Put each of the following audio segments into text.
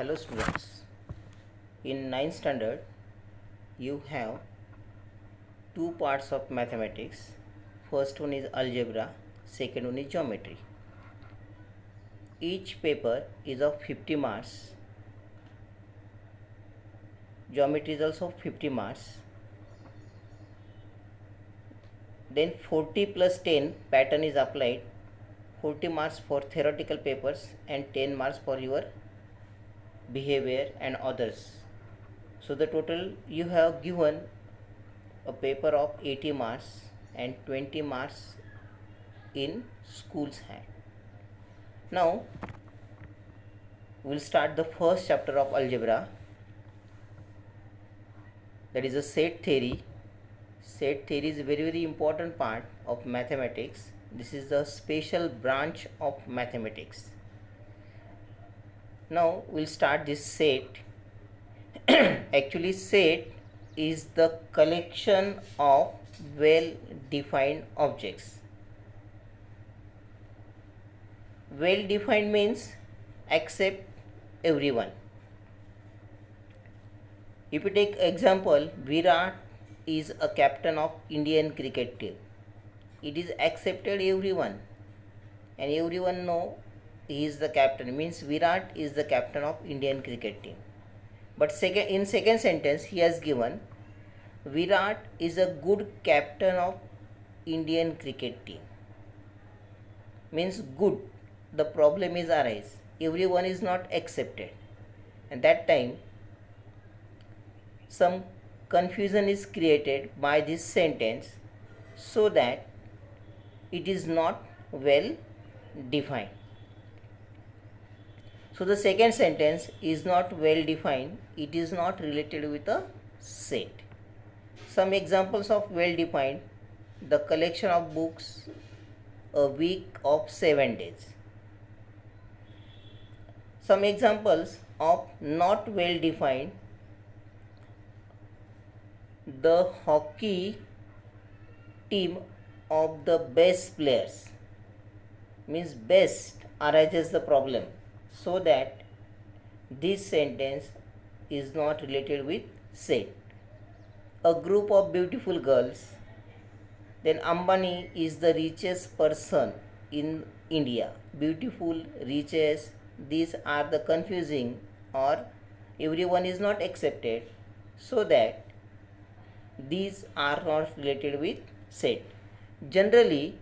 Hello students, in 9th standard you have two parts of mathematics. First one is algebra, second one is geometry. Each paper is of 50 marks. Geometry is also 50 marks. Then 40 plus 10 pattern is applied. 40 marks for theoretical papers and 10 marks for your behavior and others. So the total you have given a paper of 80 marks and 20 marks in school's hand. Now we'll start the first chapter of algebra, that is a set theory. Set theory is a very important part of mathematics. This is the special branch of mathematics. Now we'll start this set. Actually, set is the collection of well defined objects. Well defined means accept everyone. If you take example, Virat is a captain of Indian cricket team. It is accepted everyone, and everyone know he is the captain, means Virat is the captain of Indian cricket team. But in second sentence he has given Virat is a good captain of Indian cricket team. Means good. The problem is arise. Everyone is not accepted. And that time some confusion is created by this sentence, so that it is not well defined. So the second sentence is not well defined. It is not related with a set. Some examples of well defined: the collection of books, a week of 7 days. Some examples of not well defined: the hockey team of the best players, means best arises the problem, so that this sentence is not related with set. A group of beautiful girls, then Ambani is the richest person in India. Beautiful, riches, these are the confusing, or everyone is not accepted, so that these are not related with set. Generally,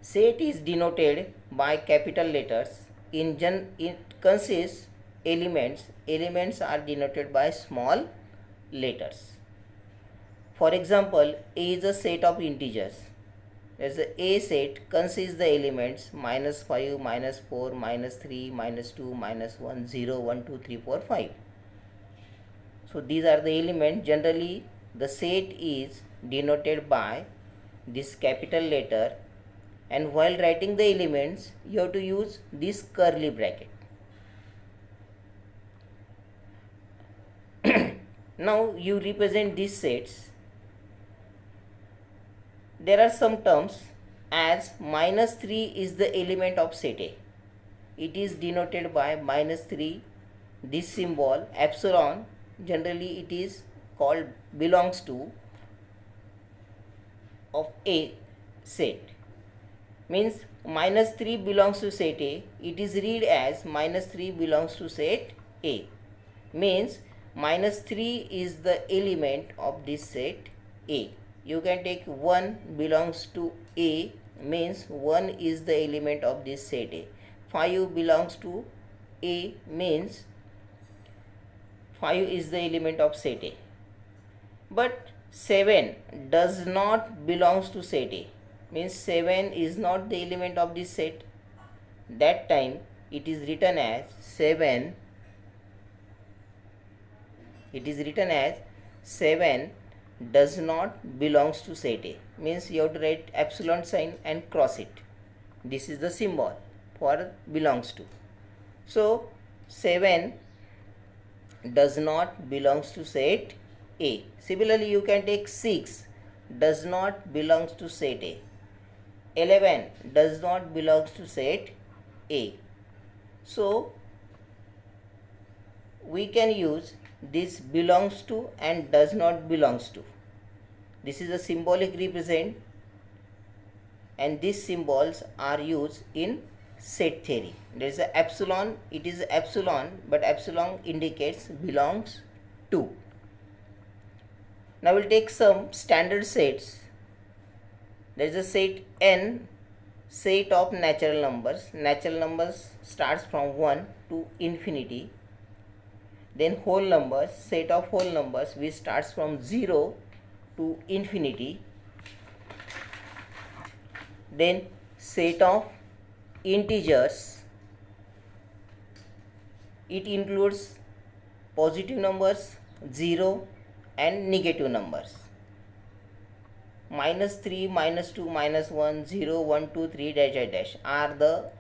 set is denoted by capital letters. It consists elements. Elements are denoted by small letters. For example, A is a set of integers. As the A set consists the elements -5, -4, -3, -2, -1, 0, 1, 2, 3, 4, 5. So these are the elements. Generally, the set is denoted by this capital letter, and while writing the elements you have to use this curly bracket. Now you represent these sets. There are some terms, as -3 is the element of set A. It is denoted by -3. This symbol epsilon, generally it is called belongs to of A set, means -3 belongs to set A. It is read as -3 belongs to set A, means -3 is the element of this set A. You can take 1 belongs to A, means 1 is the element of this set A. 5 belongs to A, means 5 is the element of set A. But 7 does not belongs to set A, means 7 is not the element of this set. That time it is written as 7. It is written as 7 does not belongs to set A, means you have to write epsilon sign and cross it. This is the symbol for belongs to. So 7 does not belongs to set A. Similarly, you can take 6 does not belongs to set A. 11 does not belongs to set A. So we can use this belongs to and does not belongs to. This is a symbolic represent, and these symbols are used in set theory. There is a epsilon, it is epsilon, but epsilon indicates belongs to. Now we'll take some standard sets. There is a set n, set of natural numbers. Natural numbers starts from 1 to infinity. Then whole numbers, set of whole numbers which starts from 0 to infinity. Then set of integers, it includes positive numbers, 0 and negative numbers. -3, -2, -1, 0, 1, 2, 3 dash dash dash are the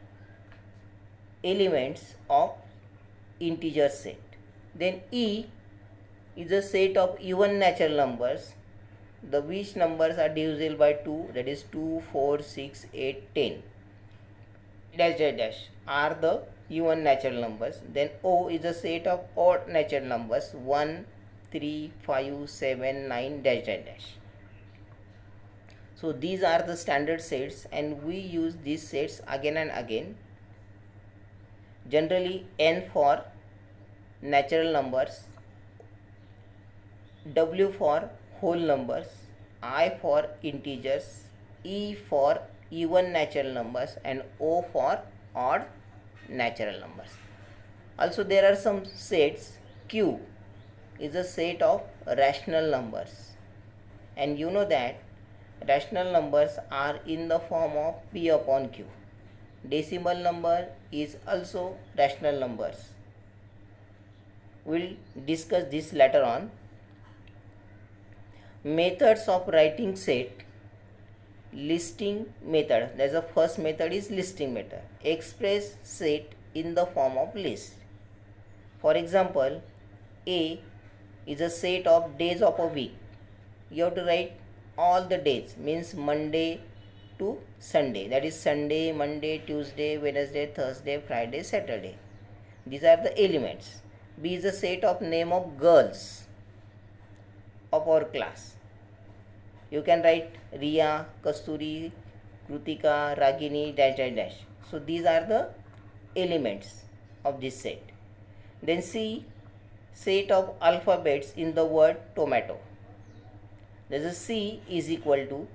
elements of integer set. Then E is a set of even natural numbers, the which numbers are divisible by 2, that is 2, 4, 6, 8, 10 dash dash dash are the even natural numbers. Then O is a set of odd natural numbers, 1, 3, 5, 7, 9 dash dash dash. So these are the standard sets, and we use these sets again and again. Generally N for natural numbers, W for whole numbers, I for integers, E for even natural numbers, and O for odd natural numbers. Also there are some sets. Q is a set of rational numbers, and you know that rational numbers are in the form of P upon Q. Decimal number is also rational numbers. We'll discuss this later on. Methods of writing set. Listing method. There's a first method is listing method. Express set in the form of list. For example, A is a set of days of a week. You have to write all the days, means Monday to Sunday, that is Sunday, Monday, Tuesday, Wednesday, Thursday, Friday, Saturday. These are the elements. B is a set of name of girls of our class. You can write Riya, Kasturi, Krutika, Ragini, dash dash dash. So these are the elements of this set. Then C, set of alphabets in the word tomato. There is a C is equal to,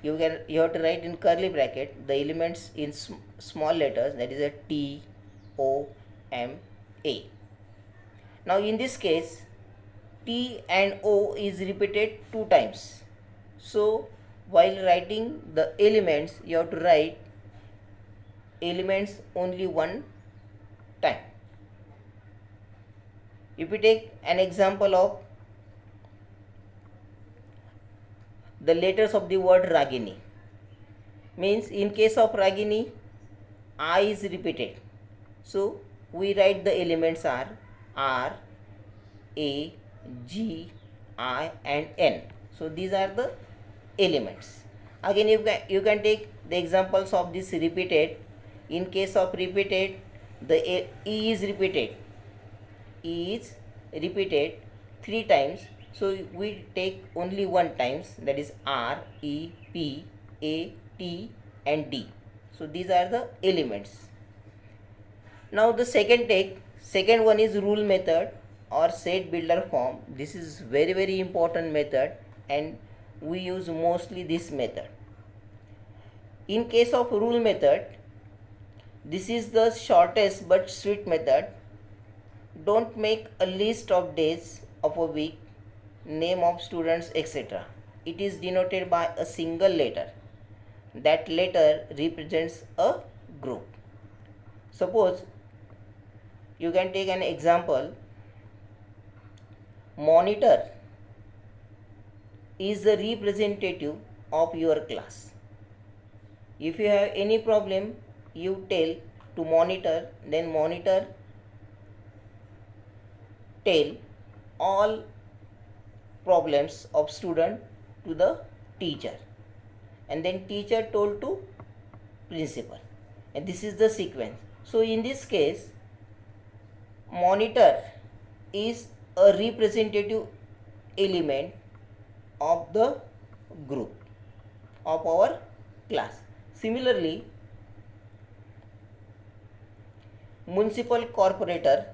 you have to write in curly bracket the elements in small letters, that is a T, O, M, A. Now in this case T and O is repeated 2 times. So while writing the elements, you have to write elements only 1 time. If we take an example of the letters of the word Ragini, means in case of Ragini I is repeated, so we write the elements are R, A, G, I and N. So these are the elements. Again you can take the examples of this repeated. In case of repeated, the E is repeated. E is repeated 3 times. So we take only 1 times, that is R, E, P, A, T and D. So these are the elements. Now the second one is rule method or set builder form. This is very important method, and we use mostly this method. In case of rule method, this is the shortest but sweet method. Don't make a list of days of a week, name of students, etc. It is denoted by a single letter. That letter represents a group. Suppose you can take an example. Monitor is the representative of your class. If you have any problem, you tell to monitor, then monitor tell all problems of student to the teacher, and then teacher told to principal, and this is the sequence. So in this case, monitor is a representative element of the group of our class. Similarly, municipal corporator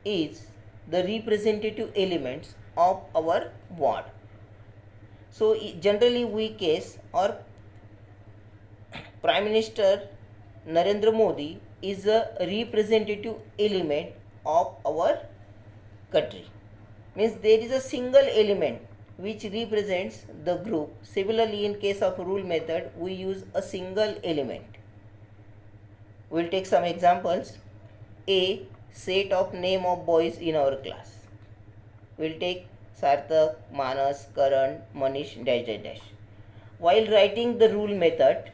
is the representative elements of our ward. So generally we case or Prime Minister Narendra Modi is a representative element of our country. Means there is a single element which represents the group. Similarly, in case of rule method, we use a single element. We'll take some examples. A set of name of boys in our class. We'll take Sarthak, Manas, Karan, Manish, dash dash dash. While writing the rule method,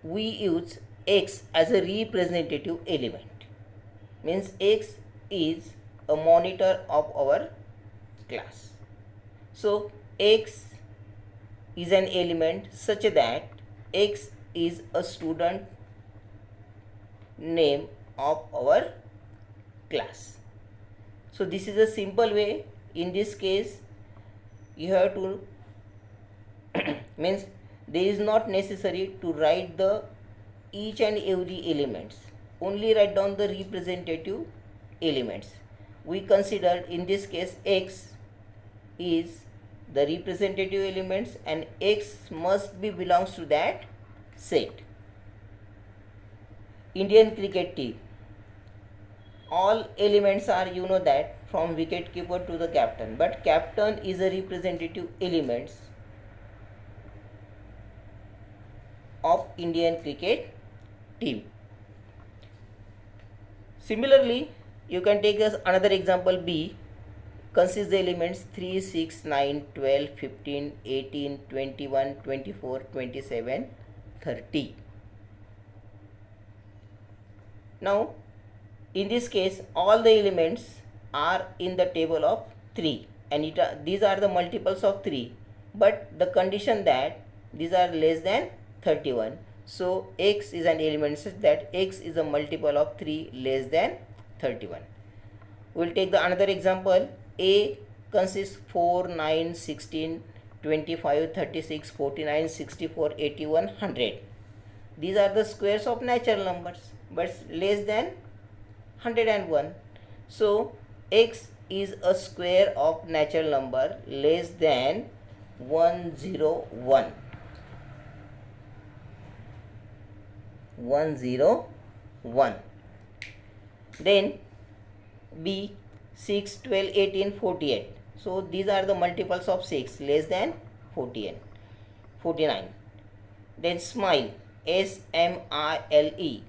we use X as a representative element. Means X is a monitor of our class. So X is an element such that X is a student name of our class. So this is a simple way. In this case, you have to means there is not necessary to write the each and every elements. Only write down the representative elements. We consider in this case X is the representative elements and X must be belongs to that set. Indian cricket team. All elements are, you know, that from wicket keeper to the captain, but captain is a representative elements of Indian cricket team. Similarly, you can take as another example. B consists the elements 3, 6, 9, 12, 15, 18, 21, 24, 27, 30. Now, in this case, all the elements are in the table of 3 and these are the multiples of 3, but the condition that these are less than 31. So X is an element such that X is a multiple of 3 less than 31. We will take the another example. A consists 4, 9, 16, 25, 36, 49, 64, 81, 100. These are the squares of natural numbers, but less than 101. So X is a square of natural number less than 101. 101. Then B 6, 12, 18, 48. So these are the multiples of 6 less than 49. Then smile, SMILE.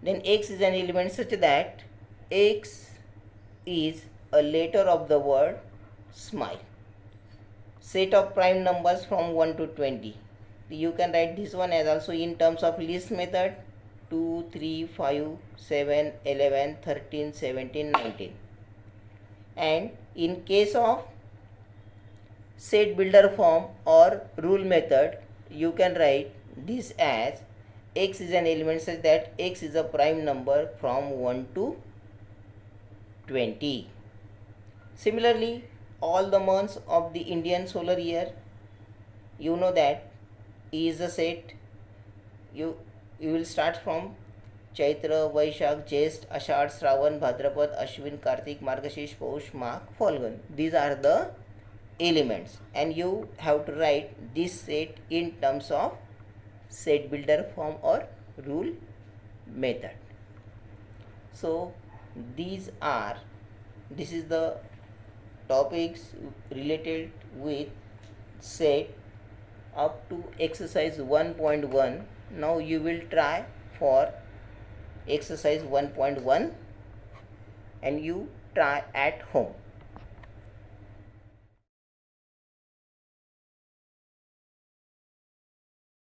Then X is an element such that X is a letter of the word smile. Set of prime numbers from 1 to 20. You can write this one as also in terms of list method. 2, 3, 5, 7, 11, 13, 17, 19. And in case of set builder form or rule method, you can write this as X is an element such that X is a prime number from 1 to 20. Similarly, all the months of the Indian solar year, you know that is a set. You will start from Chaitra, Vaishak, Jyesht, Ashad, Shravan, Bhadrapad, Ashwin, Kartik, Margashish, Paush, Magh, Phalgun. These are the elements and you have to write this set in terms of set builder form or rule method. So this is the topics related with set up to exercise 1.1. Now you will try for exercise 1.1 and you try at home.